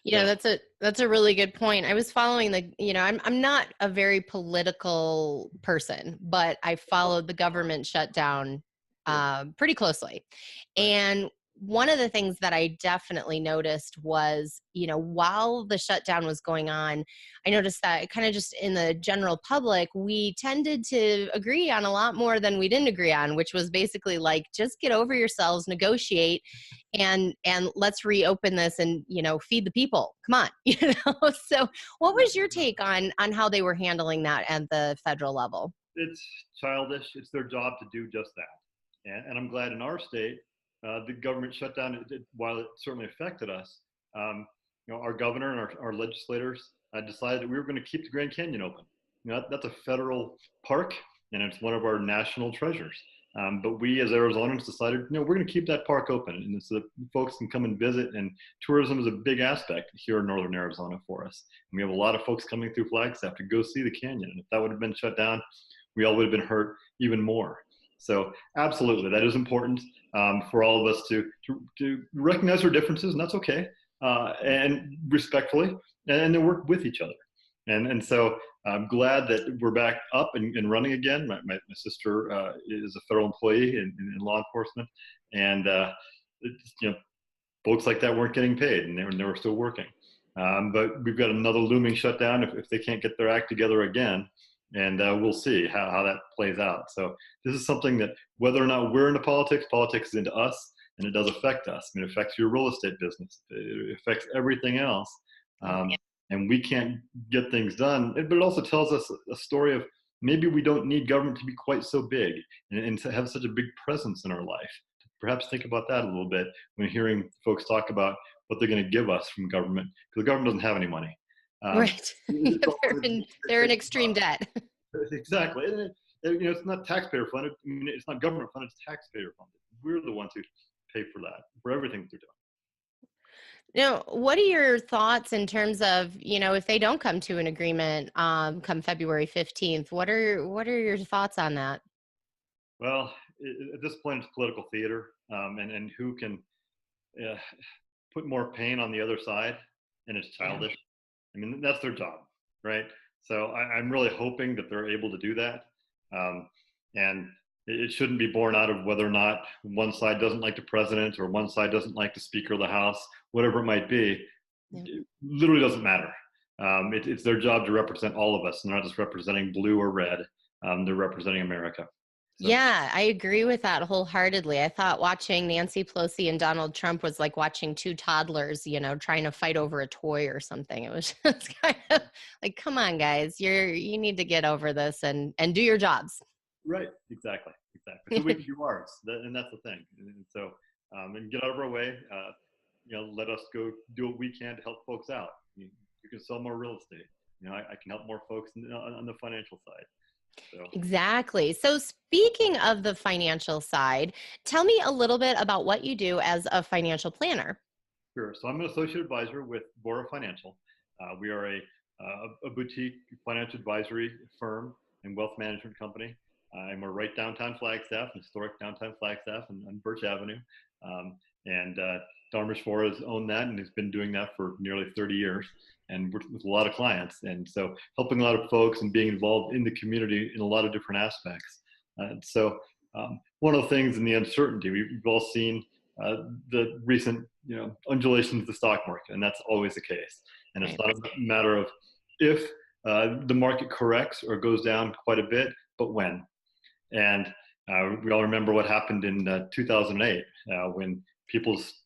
So That's a really good point. I was following I'm not a very political person, but I followed the government shutdown sure, pretty closely. right. And one of the things that I definitely noticed was, while the shutdown was going on, I noticed that kind of just in the general public, we tended to agree on a lot more than we didn't agree on, which was basically like, just get over yourselves, negotiate, and let's reopen this and, feed the people. Come on. So what was your take on how they were handling that at the federal level? It's childish. It's their job to do just that. And I'm glad in our state, the government shutdown, while it certainly affected us, our governor and our legislators decided that we were going to keep the Grand Canyon open. That's a federal park, and it's one of our national treasures. But we, as Arizonans, decided, we're going to keep that park open, and so that folks can come and visit. And tourism is a big aspect here in northern Arizona for us. And we have a lot of folks coming through Flagstaff to go see the canyon. And if that would have been shut down, we all would have been hurt even more. So absolutely, that is important for all of us to recognize our differences, and that's okay, and respectfully, and to work with each other. And so I'm glad that we're back up and running again. My sister is a federal employee in law enforcement, and folks like that weren't getting paid, and they were still working. But we've got another looming shutdown if they can't get their act together again. And we'll see how that plays out. So this is something that, whether or not we're into politics is into us, and it does affect us. I mean, it affects your real estate business. It affects everything else. And we can't get things done. But it also tells us a story of maybe we don't need government to be quite so big and to have such a big presence in our life. Perhaps think about that a little bit when hearing folks talk about what they're going to give us from government, because the government doesn't have any money. Right. They're in extreme debt. Exactly. And it's not taxpayer funded. I mean, it's not government funded, it's taxpayer funded. We're the ones who pay for that, for everything they're doing. Now, what are your thoughts in terms of, if they don't come to an agreement come February 15th, what are your thoughts on that? Well, at this point, it's political theater, and who can put more pain on the other side, and it's childish. I mean, that's their job, right? So I'm really hoping that they're able to do that. And it shouldn't be born out of whether or not one side doesn't like the president or one side doesn't like the Speaker of the House, whatever it might be. Yeah. It literally doesn't matter. It's their job to represent all of us. They're not just representing blue or red. They're representing America. So. Yeah, I agree with that wholeheartedly. I thought watching Nancy Pelosi and Donald Trump was like watching two toddlers, trying to fight over a toy or something. It was just kind of like, come on, guys, you need to get over this and do your jobs. Right. Exactly. So we can do ours, and that's the thing. And so, and get out of our way. Let us go do what we can to help folks out. You can sell more real estate. I can help more folks on the financial side. So. Exactly. So speaking of the financial side, tell me a little bit about what you do as a financial planner. Sure. So I'm an associate advisor with Vora Financial. We are a boutique financial advisory firm and wealth management company. And we're right downtown Flagstaff, historic downtown Flagstaff on Birch Avenue. And Darmish Vora has owned that and has been doing that for nearly 30 years. And with a lot of clients, and so helping a lot of folks and being involved in the community in a lot of different aspects. So one of the things in the uncertainty, we've all seen the recent undulations of the stock market, and that's always the case. And it's not a matter of if the market corrects or goes down quite a bit, but when. And we all remember what happened in 2008 when people's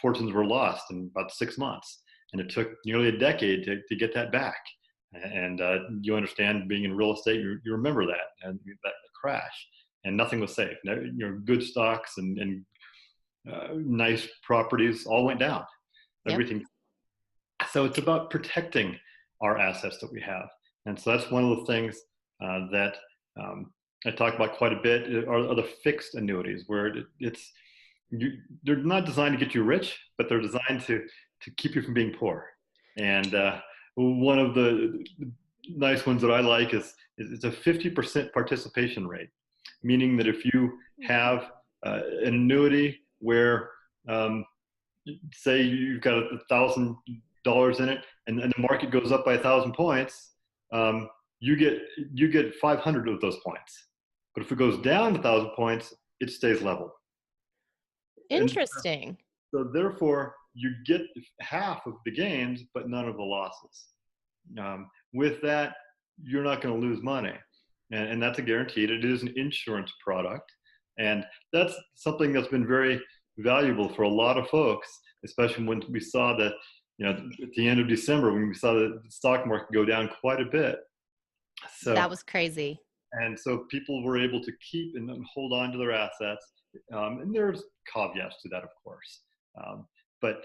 fortunes were lost in about 6 months. And it took nearly a decade to get that back. And you understand, being in real estate, you remember that, and that crash. And nothing was safe. Good stocks and nice properties all went down. Yep. Everything. So it's about protecting our assets that we have. And so that's one of the things that I talk about quite a bit are the fixed annuities, where they're not designed to get you rich, but they're designed to keep you from being poor. And one of the nice ones that I like is it's a 50% participation rate, meaning that if you have an annuity where, say you've got $1,000 dollars in it, and the market goes up by 1,000 points, you get 500 of those points. But if it goes down 1,000 points, it stays level. And Interesting. so therefore, you get half of the gains, but none of the losses. With that, you're not going to lose money. And that's a guaranteed. It is an insurance product. And that's something that's been very valuable for a lot of folks, especially when we saw that, at the end of December, when we saw the stock market go down quite a bit. So That was crazy. And so people were able to keep and hold on to their assets. And there's caveats to that, of course. But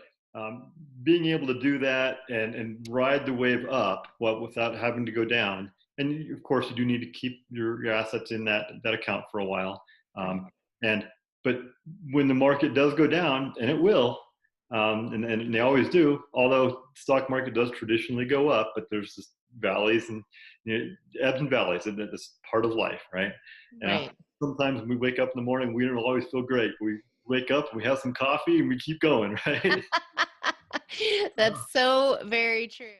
being able to do that and ride the wave up without having to go down. And of course, you do need to keep your assets in that account for a while. But when the market does go down, and it will, and they always do, although stock market does traditionally go up, but there's just valleys and ebbs and valleys, and that's part of life, right? Right. Sometimes when we wake up in the morning, we don't always feel great. We wake up, we have some coffee, and we keep going, right? That's so very true.